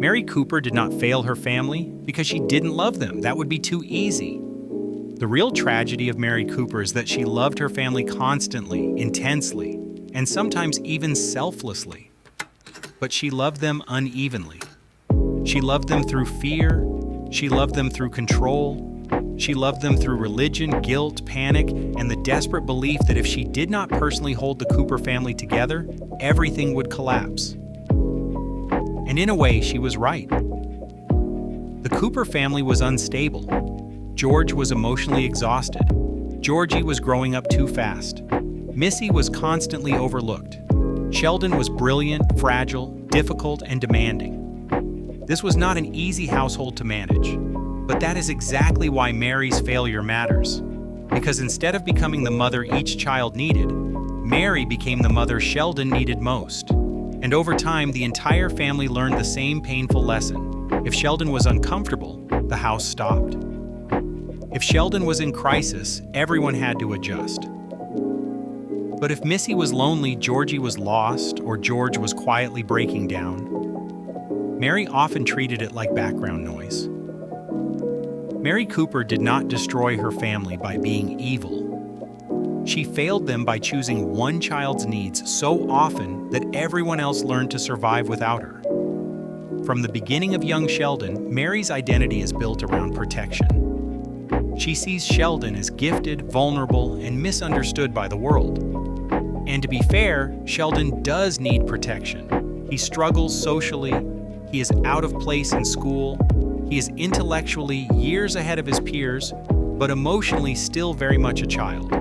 Mary Cooper did not fail her family because she didn't love them. That would be too easy. The real tragedy of Mary Cooper is that she loved her family constantly, intensely, and sometimes even selflessly. But she loved them unevenly. She loved them through fear. She loved them through control. She loved them through religion, guilt, panic, and the desperate belief that if she did not personally hold the Cooper family together, everything would collapse. And in a way, she was right. The Cooper family was unstable. George was emotionally exhausted. Georgie was growing up too fast. Missy was constantly overlooked. Sheldon was brilliant, fragile, difficult, and demanding. This was not an easy household to manage. But that is exactly why Mary's failure matters. Because instead of becoming the mother each child needed, Mary became the mother Sheldon needed most. And over time, the entire family learned the same painful lesson. If Sheldon was uncomfortable, the house stopped. If Sheldon was in crisis, everyone had to adjust. But if Missy was lonely, Georgie was lost, or George was quietly breaking down, Mary often treated it like background noise. Mary Cooper did not destroy her family by being evil. She failed them by choosing one child's needs so often that everyone else learned to survive without her. From the beginning of young Sheldon, Mary's identity is built around protection. She sees Sheldon as gifted, vulnerable, and misunderstood by the world. And to be fair, Sheldon does need protection. He struggles socially, he is out of place in school, he is intellectually years ahead of his peers, but emotionally still very much a child.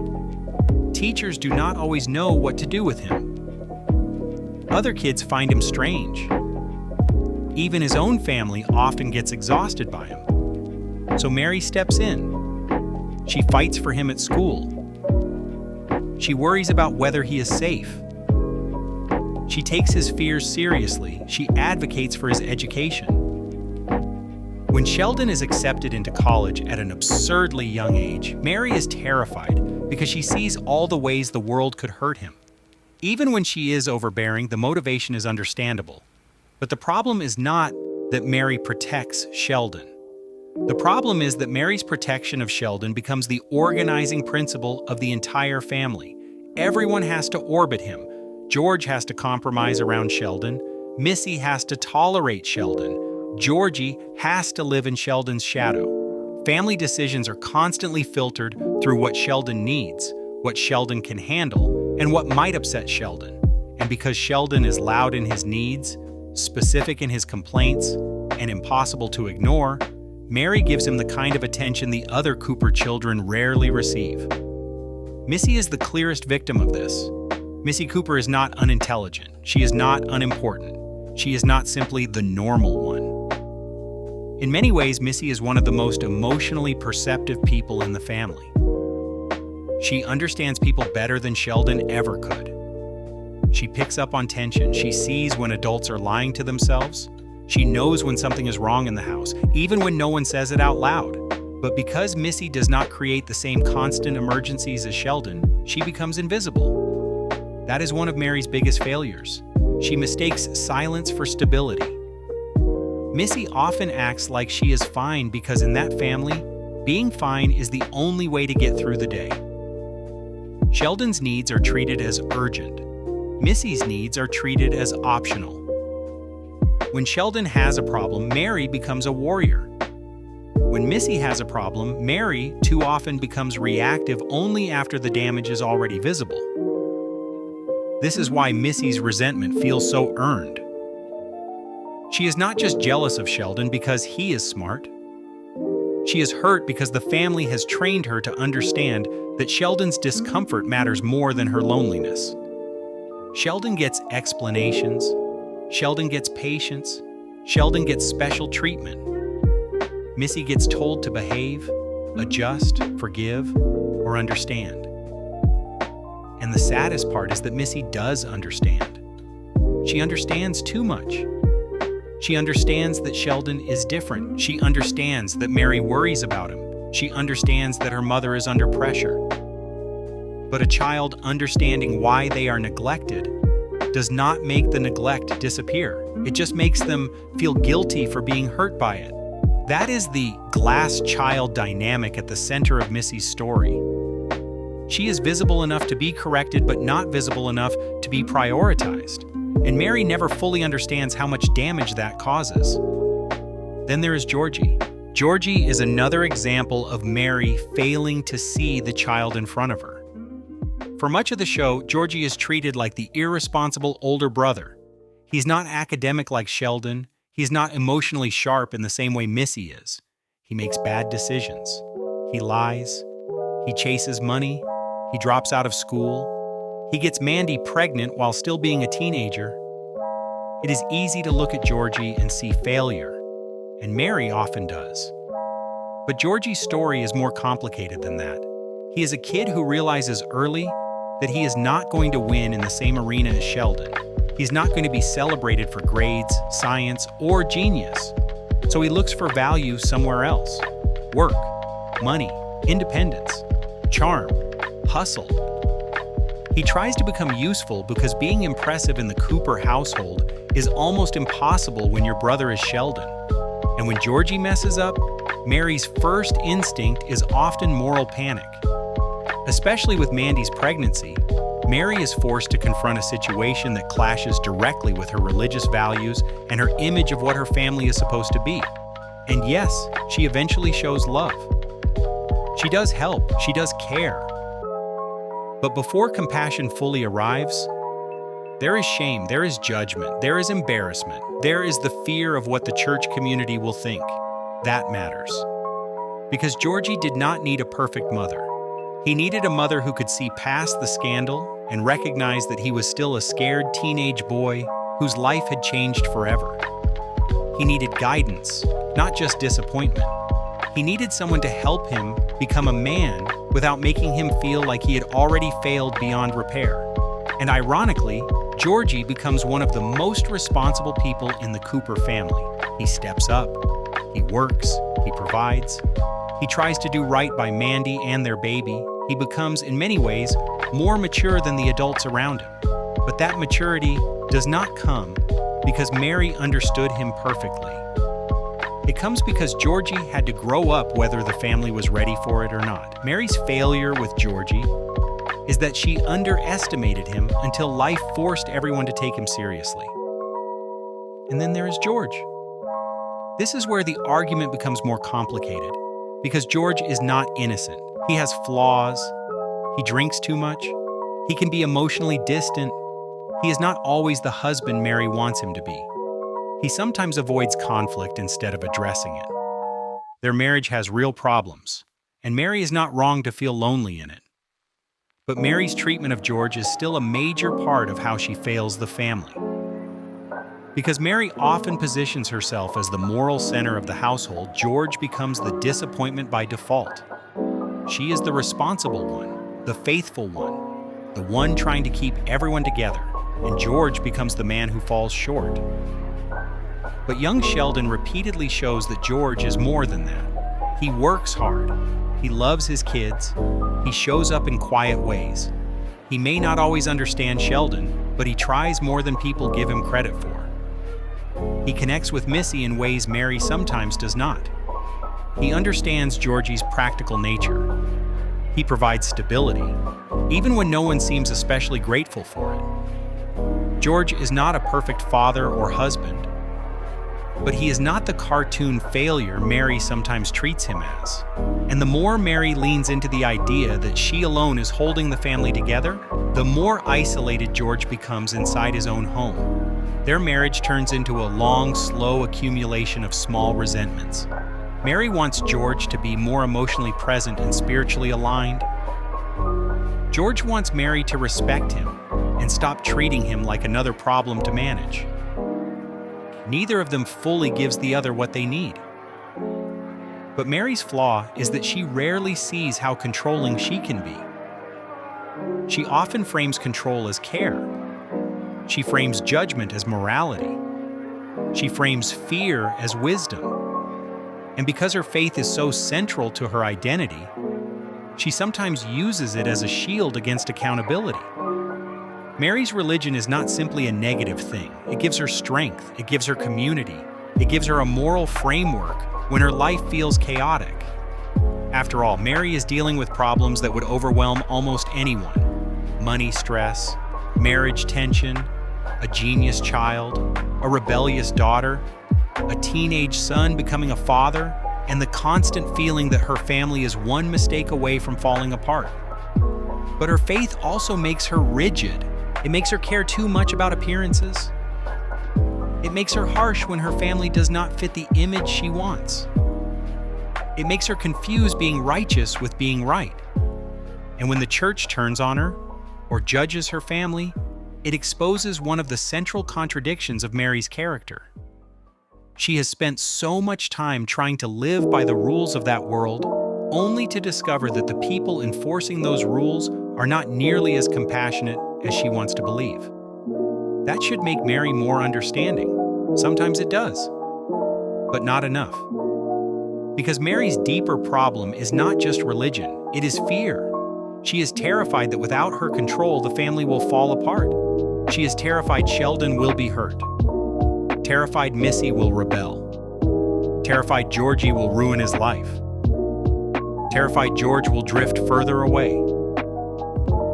Teachers do not always know what to do with him. Other kids find him strange. Even his own family often gets exhausted by him. So Mary steps in. She fights for him at school. She worries about whether he is safe. She takes his fears seriously. She advocates for his education. When Sheldon is accepted into college at an absurdly young age, Mary is terrified because she sees all the ways the world could hurt him. Even when she is overbearing, the motivation is understandable. But the problem is not that Mary protects Sheldon. The problem is that Mary's protection of Sheldon becomes the organizing principle of the entire family. Everyone has to orbit him. George has to compromise around Sheldon. Missy has to tolerate Sheldon. Georgie has to live in Sheldon's shadow. Family decisions are constantly filtered through what Sheldon needs, what Sheldon can handle, and what might upset Sheldon. And because Sheldon is loud in his needs, specific in his complaints, and impossible to ignore, Mary gives him the kind of attention the other Cooper children rarely receive. Missy is the clearest victim of this. Missy Cooper is not unintelligent. She is not unimportant. She is not simply the normal one. In many ways, Missy is one of the most emotionally perceptive people in the family. She understands people better than Sheldon ever could. She picks up on tension. She sees when adults are lying to themselves. She knows when something is wrong in the house, even when no one says it out loud. But because Missy does not create the same constant emergencies as Sheldon, she becomes invisible. That is one of Mary's biggest failures. She mistakes silence for stability. Missy often acts like she is fine because in that family, being fine is the only way to get through the day. Sheldon's needs are treated as urgent. Missy's needs are treated as optional. When Sheldon has a problem, Mary becomes a warrior. When Missy has a problem, Mary too often becomes reactive only after the damage is already visible. This is why Missy's resentment feels so earned. She is not just jealous of Sheldon because he is smart. She is hurt because the family has trained her to understand that Sheldon's discomfort matters more than her loneliness. Sheldon gets explanations. Sheldon gets patience. Sheldon gets special treatment. Missy gets told to behave, adjust, forgive, or understand. And the saddest part is that Missy does understand. She understands too much. She understands that Sheldon is different. She understands that Mary worries about him. She understands that her mother is under pressure. But a child understanding why they are neglected does not make the neglect disappear. It just makes them feel guilty for being hurt by it. That is the glass child dynamic at the center of Missy's story. She is visible enough to be corrected, but not visible enough to be prioritized. And Mary never fully understands how much damage that causes. Then there is Georgie. Georgie is another example of Mary failing to see the child in front of her. For much of the show, Georgie is treated like the irresponsible older brother. He's not academic like Sheldon. He's not emotionally sharp in the same way Missy is. He makes bad decisions. He lies. He chases money. He drops out of school. He gets Mandy pregnant while still being a teenager. It is easy to look at Georgie and see failure, and Mary often does. But Georgie's story is more complicated than that. He is a kid who realizes early that he is not going to win in the same arena as Sheldon. He's not going to be celebrated for grades, science, or genius. So he looks for value somewhere else. Work, money, independence, charm, hustle. He tries to become useful because being impressive in the Cooper household is almost impossible when your brother is Sheldon. And when Georgie messes up, Mary's first instinct is often moral panic. Especially with Mandy's pregnancy, Mary is forced to confront a situation that clashes directly with her religious values and her image of what her family is supposed to be. And yes, she eventually shows love. She does help, she does care. But before compassion fully arrives, there is shame, there is judgment, there is embarrassment, there is the fear of what the church community will think. That matters. Because Georgie did not need a perfect mother. He needed a mother who could see past the scandal and recognize that he was still a scared teenage boy whose life had changed forever. He needed guidance, not just disappointment. He needed someone to help him become a man without making him feel like he had already failed beyond repair. And ironically, Georgie becomes one of the most responsible people in the Cooper family. He steps up, he works, he provides, he tries to do right by Mandy and their baby. He becomes, in many ways, more mature than the adults around him. But that maturity does not come because Mary understood him perfectly. It comes because Georgie had to grow up whether the family was ready for it or not. Mary's failure with Georgie is that she underestimated him until life forced everyone to take him seriously. And then there is George. This is where the argument becomes more complicated, because George is not innocent. He has flaws. He drinks too much. He can be emotionally distant. He is not always the husband Mary wants him to be. He sometimes avoids conflict instead of addressing it. Their marriage has real problems, and Mary is not wrong to feel lonely in it. But Mary's treatment of George is still a major part of how she fails the family. Because Mary often positions herself as the moral center of the household, George becomes the disappointment by default. She is the responsible one, the faithful one, the one trying to keep everyone together, and George becomes the man who falls short. But young Sheldon repeatedly shows that George is more than that. He works hard. He loves his kids. He shows up in quiet ways. He may not always understand Sheldon, but he tries more than people give him credit for. He connects with Missy in ways Mary sometimes does not. He understands Georgie's practical nature. He provides stability, even when no one seems especially grateful for it. George is not a perfect father or husband, but he is not the cartoon failure Mary sometimes treats him as. And the more Mary leans into the idea that she alone is holding the family together, the more isolated George becomes inside his own home. Their marriage turns into a long, slow accumulation of small resentments. Mary wants George to be more emotionally present and spiritually aligned. George wants Mary to respect him and stop treating him like another problem to manage. Neither of them fully gives the other what they need. But Mary's flaw is that she rarely sees how controlling she can be. She often frames control as care. She frames judgment as morality. She frames fear as wisdom. And because her faith is so central to her identity, she sometimes uses it as a shield against accountability. Mary's religion is not simply a negative thing. It gives her strength, it gives her community, it gives her a moral framework when her life feels chaotic. After all, Mary is dealing with problems that would overwhelm almost anyone. Money stress, marriage tension, a genius child, a rebellious daughter, a teenage son becoming a father, and the constant feeling that her family is one mistake away from falling apart. But her faith also makes her rigid. It makes her care too much about appearances. It makes her harsh when her family does not fit the image she wants. It makes her confuse being righteous with being right. And when the church turns on her or judges her family, it exposes one of the central contradictions of Mary's character. She has spent so much time trying to live by the rules of that world, only to discover that the people enforcing those rules are not nearly as compassionate as she wants to believe. That should make Mary more understanding. Sometimes it does, but not enough. Because Mary's deeper problem is not just religion, it is fear. She is terrified that without her control, the family will fall apart. She is terrified Sheldon will be hurt. Terrified Missy will rebel. Terrified Georgie will ruin his life. Terrified George will drift further away.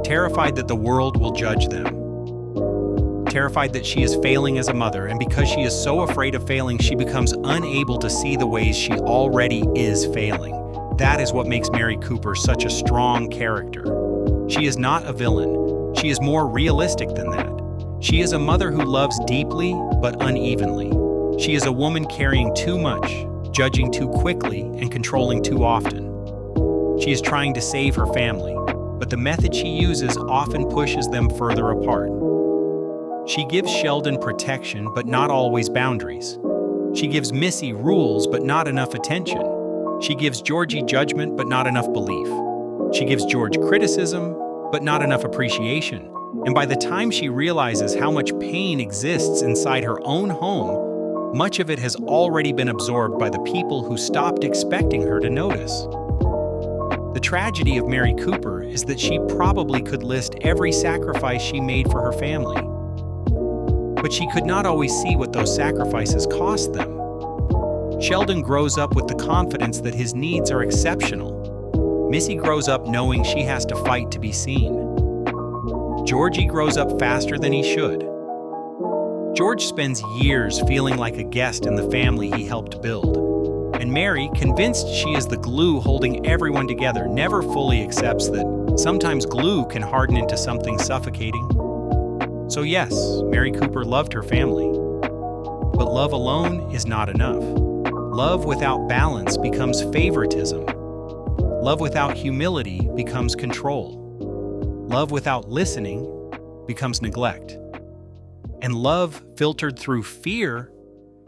Terrified that the world will judge them. Terrified that she is failing as a mother, and because she is so afraid of failing, she becomes unable to see the ways she already is failing. That is what makes Mary Cooper such a strong character. She is not a villain. She is more realistic than that. She is a mother who loves deeply but unevenly. She is a woman carrying too much, judging too quickly, and controlling too often. She is trying to save her family, but the method she uses often pushes them further apart. She gives Sheldon protection, but not always boundaries. She gives Missy rules, but not enough attention. She gives Georgie judgment, but not enough belief. She gives George criticism, but not enough appreciation. And by the time she realizes how much pain exists inside her own home, much of it has already been absorbed by the people who stopped expecting her to notice. The tragedy of Mary Cooper is that she probably could list every sacrifice she made for her family. But she could not always see what those sacrifices cost them. Sheldon grows up with the confidence that his needs are exceptional. Missy grows up knowing she has to fight to be seen. Georgie grows up faster than he should. George spends years feeling like a guest in the family he helped build. And Mary, convinced she is the glue holding everyone together, never fully accepts that sometimes glue can harden into something suffocating. So yes, Mary Cooper loved her family. But love alone is not enough. Love without balance becomes favoritism. Love without humility becomes control. Love without listening becomes neglect. And love filtered through fear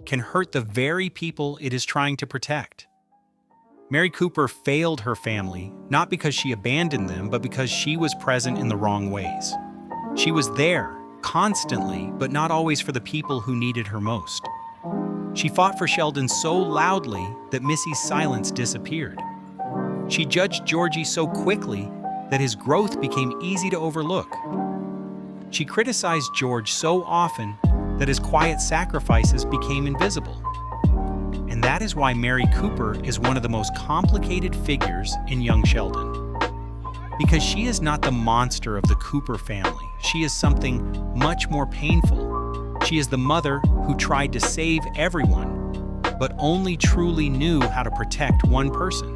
can hurt the very people it is trying to protect. Mary Cooper failed her family, not because she abandoned them, but because she was present in the wrong ways. She was there, constantly, but not always for the people who needed her most. She fought for Sheldon so loudly that Missy's silence disappeared. She judged Georgie so quickly that his growth became easy to overlook. She criticized George so often that his quiet sacrifices became invisible. And that is why Mary Cooper is one of the most complicated figures in young Sheldon. Because she is not the monster of the Cooper family. She is something much more painful. She is the mother who tried to save everyone, but only truly knew how to protect one person.